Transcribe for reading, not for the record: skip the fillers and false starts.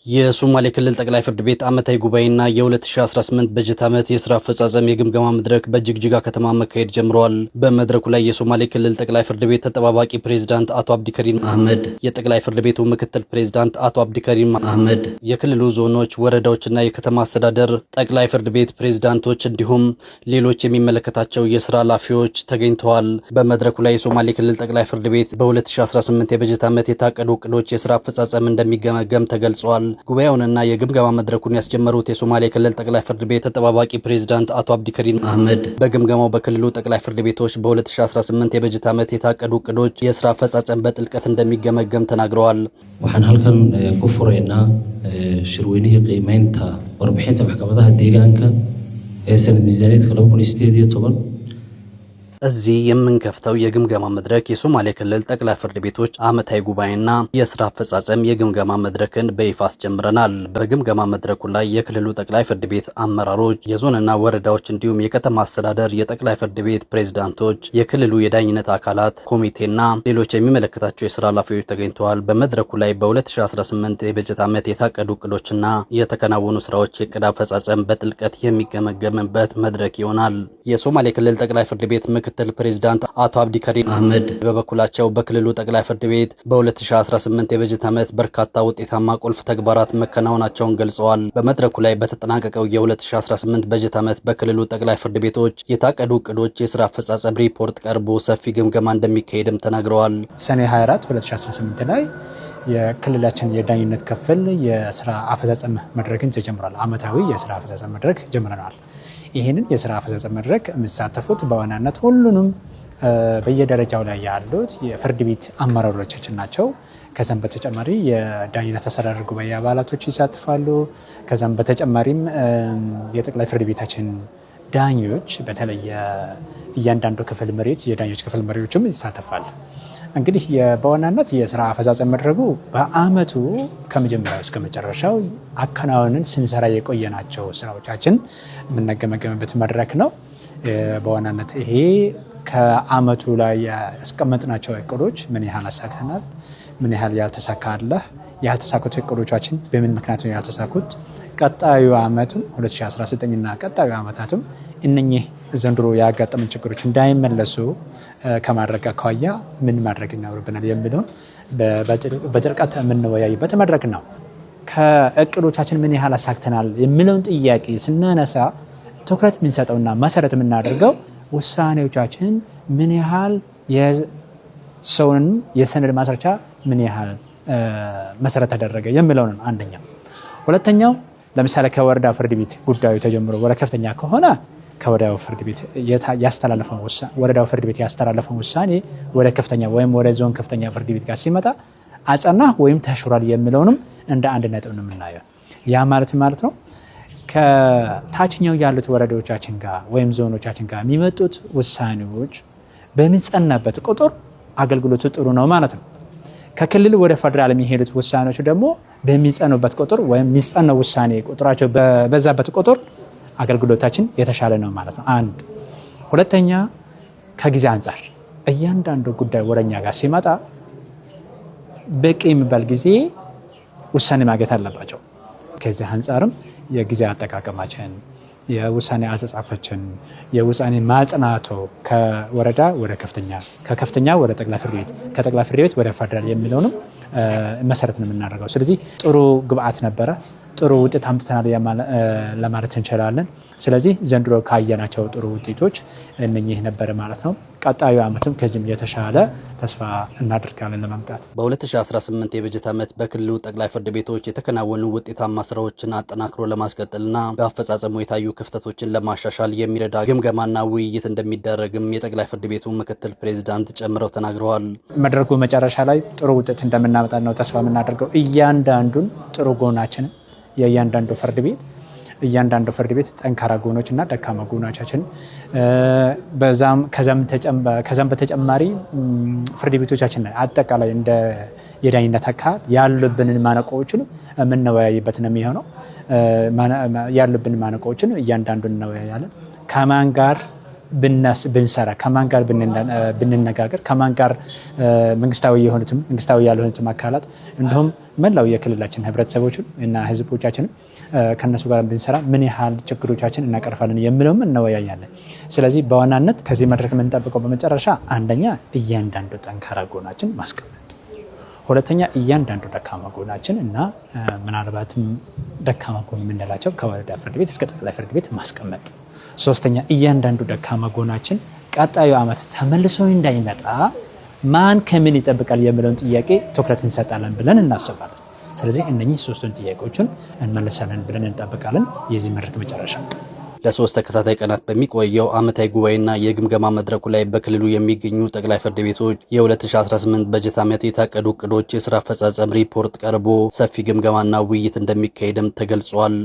የሶማሌ ክልል ጠቅላይ ፍርድ ቤት ዓመታዊ ጉባኤና የ2018 በጀት ዓመት የሥራ አፈጻጸም የግምገማ መድረክ በጅግጅጋ ከተማ መካሄድ ጀምረዋል። በመድረኩ ላይ የሶማሌ ክልል ጠቅላይ ፍርድ ቤት ተጠባባቂ ፕሬዝዳንት አቶ አብዲከሪም አህመድ፣ የጠቅላይ ፍርድ ቤቱ ምክትል ፕሬዝዳንት አቶ አብዲከሪም አህመድ፣ የክልሉ ዞኖች፣ ወረዳዎችና የከተማ አስተዳደር ጠቅላይ ፍርድ ቤት ፕሬዝዳንቶች እንዲሁም ሌሎች የሚመለከታቸው የሥራ ኃላፊዎች ተገኝተዋል። በመድረኩ ላይ የሶማሌ ክልል ጠቅላይ ፍርድ ቤት በ2018 የበጀት ዓመት የታቀዱ ዕቅዶች የሥራ አፈጻጸም እንደሚገመገም ተገልጿል። ጉባኤውንና የግምገማ መድረኩን ያስጀመሩት የሶማሌ ክልል ጠቅላይ ፍርድ ቤት ተጠባባቂ ፕሬዝዳንት አቶ አብዲከሪም አህመድ በግምገማው በክልሉ ጠቅላይ ፍርድ ቤቶች በ2018 የበጀት ዓመት የታቀዱ ዕቅዶች የሥራ አፈጻጸም በጥልቀት እንደሚገመገም ተናግረዋል። waxaan halkan ku fureynaa shirweynaha qiimeynta warbixinta maxkamadaha deegaanka ee sanad miisaaniyadka 2018 እዚህ የምንከፍተው የግምገማ መድረክ የሶማሌ ክልል ጠቅላይ ፍርድ ቤቶች ዓመታዊ ጉባኤና የሥራ አፈጻጸም የግምገማ መድረክን በይፋ አስጀምረናል። በግምገማ መድረኩ ላይ የክልሉ ጠቅላይ ፍርድ ቤት አመራሮች፣ የዞንና ወረዳዎች እንዲሁም የከተማ አስተዳደር የጠቅላይ ፍርድ ቤት ፕሬዝዳንቶች፣ የክልሉ የዳኝነት አካላት ኮሚቴና ሌሎች የሚመለከታቸው የሥራ ኃላፊዎች ተገኝተዋል። በመድረኩ ላይ በ2018 የበጀት ዓመት የታቀዱ ዕቅዶችና የተከናወኑ ሥራዎች የዕቅድ አፈጻጸም በጥልቀት የሚገመገምበት መድረክ ይሆናል። የሶማሌ ክልል ጠቅላይ ፍርድ ቤት ምክትል ፕሬዝዳንት አቶ አብዲከሪም አህመድ በበኩላቸው በክልሉ ጠቅላይ ፍርድ ቤት በ2018 የበጀት ዓመት በርካታ ውጤታማ ቁልፍ ተግባራት መከናወናቸውን ገልጸዋል። በመድረኩ ላይ በተጠናቀቀው የ2018 በጀት ዓመት በክልሉ ጠቅላይ ፍርድ ቤቶች የታቀዱ ዕቅዶች የሥራ አፈጻጸም ሪፖርት ቀርቦ ሰፊ ግምገማ እንደሚካሄድም ተናግረዋል። ሰኔ 24 2018 ላይ የክልላችን የዳኝነት ክፍል የሥራ አፈጻጸም መድረክን ተጀምሯል። ዓመታዊ የሥራ አፈጻጸም መድረክ ጀምረናል። ይህንን የሥራ አፈጻጸም መድረክ የሚሳተፉት በዋናነት ሁሉንም በየደረጃው ላይ ያሉት የፍርድ ቤት አመራሮቻችን ናቸው። ከዛም በተጨማሪ የዳኝነት አስተዳደር ጉባኤ አባላቶች ይሳተፋሉ። ከዛም በተጨማሪም የጠቅላይ ፍርድ ቤታችን ዳኞች በተለይ እያንዳንዱ ክፍል መሪዎች የዳኞች ክፍል መሪዎችም ይሳተፋሉ። እንግዲህ በዋናነት የሥራ አፈጻጸም መድረጉ በአመቱ ከመጀመሪያው እስከ መጨረሻው አከናውንን ስንሰራ የቆየናቸው ስራዎቻችን የምንገመገምበት መድረክ ነው። በዋናነት ይሄ ከአመቱ ላይ ያስቀመጥናቸው እቅዶች ምን ያህል አሳክተናል፣ ምን ያህል ያልተሳኩት እቅዶቻችን በምን ምክንያት ነው ያልተሳኩት፣ ቀጣዩ አመቱም 2019 እና ቀጣዩ አመታቱም እነኚህ ዘንድሮ ያጋጠመን ችግሮች እንዳይመለሱ ከማድረግ አኳያ ምን ማድረግ ይኖርብናል የሚለውን በጥልቀት የምንወያይበት መድረክ ነው። ከእቅዶቻችን ምን ያህል አሳክተናል የሚለውን ጥያቄ ስናነሳ ትኩረት የምንሰጠውና መሰረት የምናደርገው ውሳኔዎቻችን ምን ያህል የሰውን የሰነድ ማስረጃ ምን ያህል መሰረት ተደረገ የሚለው ነው አንደኛው። ሁለተኛው ለምሳሌ ከወረዳ ፍርድ ቤት ጉዳዩ ተጀምሮ ወደ ከፍተኛ ከሆነ ከወረዳው ፍርድ ቤት ወረዳው ፍርድ ቤት ያስተላለፈው ውሳኔ ወደ ከፍተኛ ወይም ወደ ዞን ከፍተኛ ፍርድ ቤት ጋር ሲመጣ አጸና ወይም ተሽሯል የሚለውንም እንደ አንድ ነጥብ ነው የምናየው። ያ ማለት ነው ከታችኛው ያሉት ወረዳዎቻችን ጋር ወይም ዞኖቻችን ጋር የሚመጡት ውሳኔዎች በሚጸናበት ቁጥር አገልግሎቱ ጥሩ ነው ማለት ነው። ከክልል ወደ ፌደራል የሚሄዱት ውሳኔዎች ደግሞ በሚጸኑበት ቁጥር ወይም የሚጸነው ውሳኔ ቁጥራቸው በዛበት ቁጥር አገልግሎታችን የተሻለ ነው ማለት ነው። አንድ ሁለተኛ ከጊዜ አንጻር እያንዳንዱ ጉዳይ ወደኛ ጋር ሲመጣ በቂ የሚባል ጊዜ ውሳኔ ማግኘት አለባቸው። ከዚህ አንጻርም የጊዜ አጠቃቀማችን፣ የውሳኔ አጻጻፋችን፣ የውሳኔ ማጽናቱ ከወረዳ ወደ ከፍተኛ፣ ከከፍተኛ ወደ ጠቅላይ ፍርድ ቤት፣ ከጠቅላይ ፍርድ ቤት ወደ ፌደራል የሚለውንም መሰረት ነው የምናደርገው። ስለዚህ ጥሩ ግብአት ነበረ፣ ጥሩ ውጤት አምጥተናል ለማለት እንችላለን። ስለዚህ ዘንድሮ ካየናቸው ጥሩ ውጤቶች እነኚህ ነበር ማለት ነው። ቀጣዩ ዓመትም ከዚህም የተሻለ ተስፋ እናደርጋለን ለማምጣት። በ2018 የበጀት ዓመት በክልሉ ጠቅላይ ፍርድ ቤቶች የተከናወኑ ውጤታማ ስራዎችን አጠናክሮ ለማስቀጠልና በአፈጻጸሙ የታዩ ክፍተቶችን ለማሻሻል የሚረዳ ግምገማና ውይይት እንደሚደረግም የጠቅላይ ፍርድ ቤቱ ምክትል ፕሬዝዳንት ጨምረው ተናግረዋል። መድረኩ መጨረሻ ላይ ጥሩ ውጤት እንደምናመጣ ነው ተስፋ የምናደርገው። እያንዳንዱን ጥሩ ጎናችን የእያንዳንዱ ፍርድ ቤት ጠንካራ ጎኖች እና ደካማ ጎኖቻችን ከዛም በተጨማሪ ፍርድ ቤቶቻችን ላይ አጠቃላይ እንደ የዳኝነት አካል ያሉብንን ማነቆዎችን የምንወያይበት ነው የሚሆነው። ያሉብን ማነቆዎችን እያንዳንዱን እንወያያለን። ከማን ጋር ብንሰራ ከማን ጋር ብንነጋገር ከማን ጋር መንግስታዊ ያልሆኑትም አካላት እንዲሁም መላው የክልላችን ህብረተሰቦችን እና ህዝቦቻችን ከነሱ ጋር ብንሰራ ምን ያህል ችግሮቻችን እናቀርፋለን የሚለውም እንወያያለን። ስለዚህ በዋናነት ከዚህ መድረክ የምንጠብቀው በመጨረሻ አንደኛ እያንዳንዱ ጠንካራ ጎናችን ማስቀመጥ፣ ሁለተኛ እያንዳንዱ ደካማ ጎናችን እና ምናልባትም ደካማ ጎን የምንላቸው ከወረዳ ፍርድ ቤት እስከ ጠቅላይ ፍርድ ቤት ማስቀመጥ፣ ሶስተኛ እያንዳንዱ ደካማ ጎናችን ቀጣዩ ዓመት ተመልሶ እንዳይመጣ ማን ከምን ይጠብቃል የሚለውን ጥያቄ ትኩረት እንሰጣለን ብለን እናስባለን። ስለዚህ እነኚህ ሶስቱን ጥያቄዎችን እንመልሳለን ብለን እንጠብቃለን። የዚህ መድረክ መጨረሻ ለሶስት ተከታታይ ቀናት በሚቆየው ዓመታዊ ጉባኤና የግምገማ መድረኩ ላይ በክልሉ የሚገኙ ጠቅላይ ፍርድ ቤቶች የ2018 በጀት ዓመት የታቀዱ እቅዶች የሥራ አፈጻጸም ሪፖርት ቀርቦ ሰፊ ግምገማና ውይይት እንደሚካሄድም ተገልጿል።